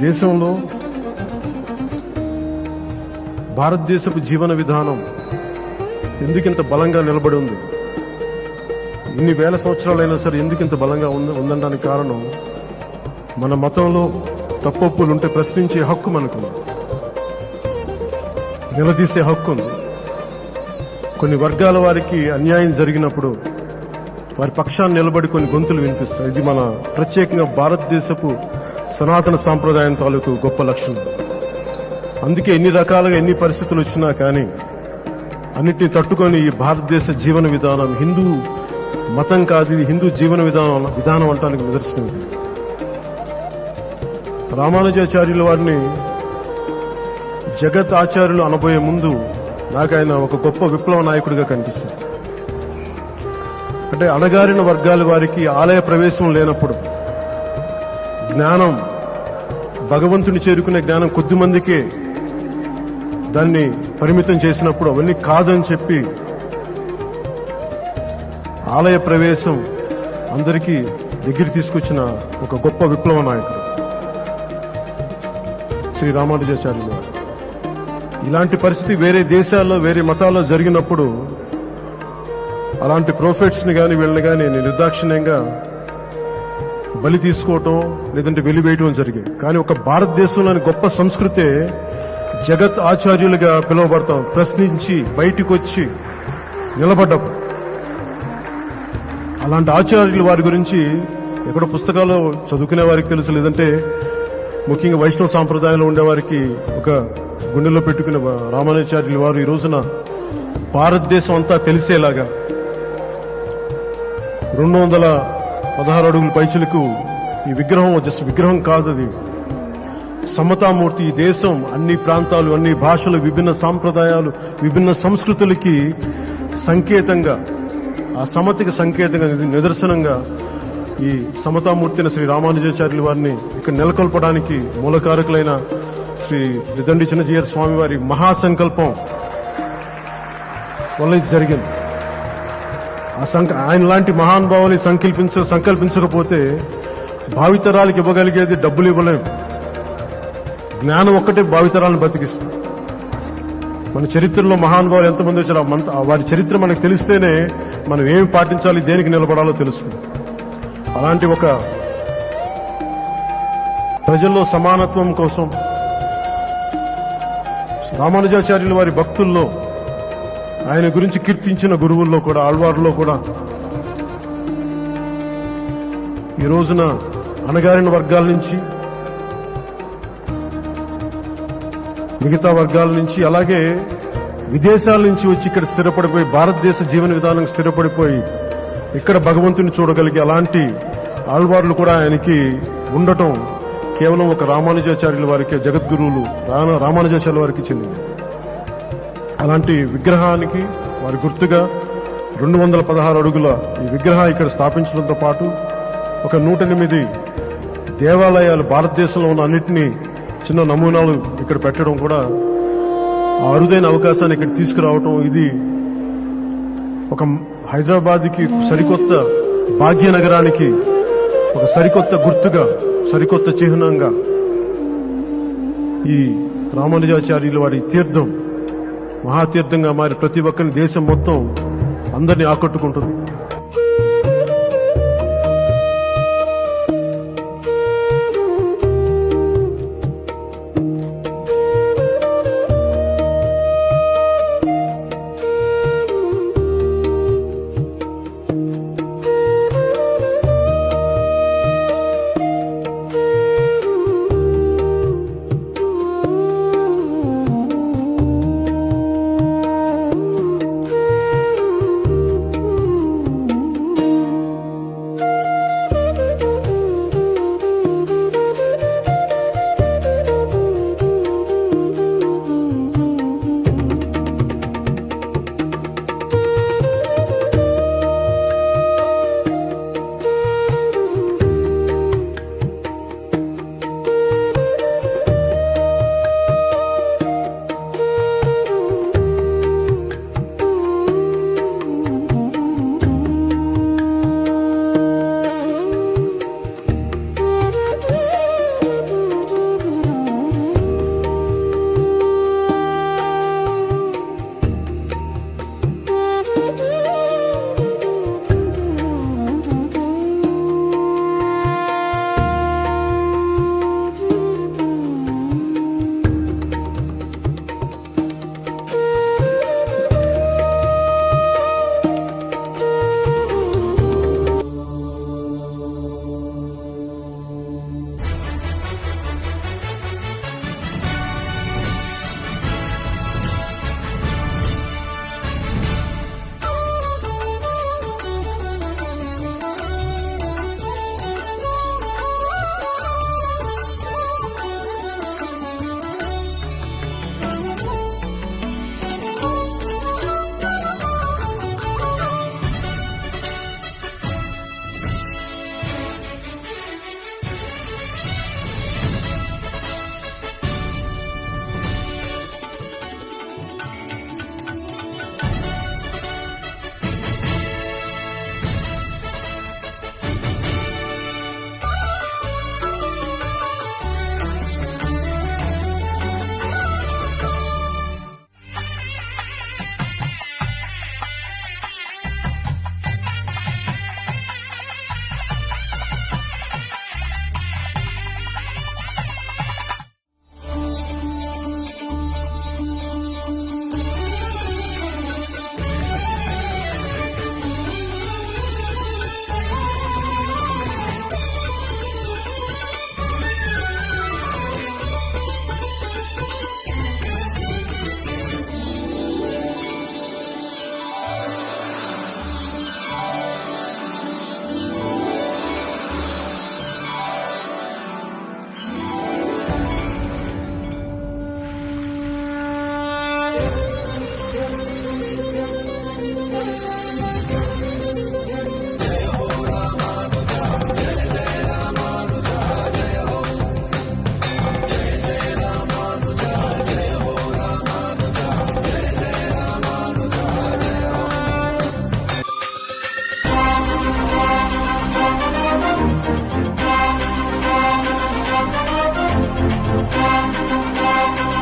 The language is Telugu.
దేశంలో భారతదేశపు జీవన విధానం ఎందుకింత బలంగా నిలబడి ఉంది, ఇన్ని వేల సంవత్సరాలైనా సరే ఎందుకింత బలంగా ఉందనడానికి కారణం మన మతంలో తప్పొప్పులు ఉంటే ప్రశ్నించే హక్కు మనకు, నిలదీసే హక్కు ఉంది. కొన్ని వర్గాల వారికి అన్యాయం జరిగినప్పుడు వారి పక్షాన్ని నిలబడి కొన్ని గొంతులు వినిపిస్తాయి. ఇది మన ప్రత్యేకంగా భారతదేశపు సనాతన సాంప్రదాయం తాలూకు గొప్ప లక్షణం. అందుకే ఎన్ని రకాలుగా ఎన్ని పరిస్థితులు వచ్చినా కానీ అన్నిటిని తట్టుకొని ఈ భారతదేశ జీవన విధానం హిందూ మతం కాదు, ఇది హిందూ జీవన విధానం అంటానికి నిదర్శనం. రామానుజాచార్యుల వారిని జగత్ ఆచార్యులు అనబోయే ముందు నాకు ఆయన ఒక గొప్ప విప్లవ నాయకుడిగా కనిపిస్తుంది. అంటే అణగారిన వర్గాల వారికి ఆలయ ప్రవేశం లేనప్పుడు జ్ఞానం, భగవంతుని చేరుకునే జ్ఞానం కొద్ది మందికే దాన్ని పరిమితం చేసినప్పుడు అవన్నీ కాదని చెప్పి ఆలయ ప్రవేశం అందరికీ దగ్గర తీసుకొచ్చిన ఒక గొప్ప విప్లవ నాయకుడు శ్రీ రామానుజాచార్యులు వారు. ఇలాంటి పరిస్థితి వేరే దేశాల్లో వేరే మతాల్లో జరిగినప్పుడు అలాంటి ప్రొఫెట్స్ ని గాని వీళ్ళని గాని నిర్దాక్షిణ్యంగా బలి తీసుకోవటం లేదంటే వెలివేయటం జరిగాయి. కానీ ఒక భారతదేశంలోని గొప్ప సంస్కృతే జగత్ ఆచార్యులుగా పిలువబడతాం. ప్రశ్నించి బయటికి వచ్చి నిలబడ్డప్పుడు అలాంటి ఆచార్యులు వారి గురించి ఎక్కడో పుస్తకాలు చదువుకునే వారికి తెలుసు, లేదంటే ముఖ్యంగా వైష్ణవ సాంప్రదాయంలో ఉండేవారికి ఒక గుండెల్లో పెట్టుకునే రామానుజాచార్యులు వారు ఈ రోజున భారతదేశం అంతా తెలిసేలాగా 216 అడుగుల పైచులకు ఈ విగ్రహం జస్ట్ విగ్రహం కాదు, అది సమతామూర్తి. ఈ దేశం అన్ని ప్రాంతాలు, అన్ని భాషలు, విభిన్న సాంప్రదాయాలు, విభిన్న సంస్కృతులకి సంకేతంగా, ఆ సమతికి సంకేతంగా నిదర్శనంగా ఈ సమతామూర్తిని శ్రీ రామానుజాచార్యుల వారిని ఇక్కడ నెలకొల్పడానికి మూలకారకులైన శ్రీ రిదండి చిన్నజీయర్ స్వామి వారి మహాసంకల్పం వల్ల ఇది జరిగింది. ఆయన లాంటి మహానుభావుని సంకల్పించకపోతే భావితరాలకు ఇవ్వగలిగేది డబ్బులు ఇవ్వలేము, జ్ఞానం ఒక్కటే భావితరాలను బతికిస్తుంది. మన చరిత్రలో మహానుభావులు ఎంతమంది వచ్చారో వారి చరిత్ర మనకు తెలిస్తేనే మనం ఏమి పాటించాలి, దేనికి నిలబడాలో తెలుస్తుంది. అలాంటి ఒక ప్రజల్లో సమానత్వం కోసం రామానుజాచార్యుల వారి భక్తుల్లో, ఆయన గురించి కీర్తించిన గురువుల్లో కూడా, ఆళ్వారులో కూడా ఈ రోజున అణగారిన వర్గాల నుంచి, మిగతా వర్గాల నుంచి, అలాగే విదేశాల నుంచి వచ్చి ఇక్కడ స్థిరపడిపోయి భారతదేశ జీవన విధానం స్థిరపడిపోయి ఇక్కడ భగవంతుని చూడగలిగే అలాంటి ఆళ్వార్లు కూడా ఆయనకి ఉండటం కేవలం ఒక రామానుజాచార్యుల వారికి, జగద్గురువులు రామానుజాచార్యుల వారికి చెందింది. అలాంటి విగ్రహానికి వారి గుర్తుగా 216 అడుగుల ఈ విగ్రహం ఇక్కడ స్థాపించడంతో పాటు ఒక 108 దేవాలయాలు భారతదేశంలో ఉన్న అన్నింటినీ చిన్న నమూనాలు ఇక్కడ పెట్టడం కూడా ఆ అరుదైన అవకాశాన్ని ఇక్కడ తీసుకురావటం, ఇది ఒక హైదరాబాద్కి సరికొత్త భాగ్యనగరానికి ఒక సరికొత్త గుర్తుగా, సరికొత్త చిహ్నంగా ఈ రామానుజాచార్యుల వారి తీర్థం మహాతీర్థంగా మారి ప్రతి ఒక్కరిని, దేశం మొత్తం అందరినీ ఆకట్టుకుంటుంది.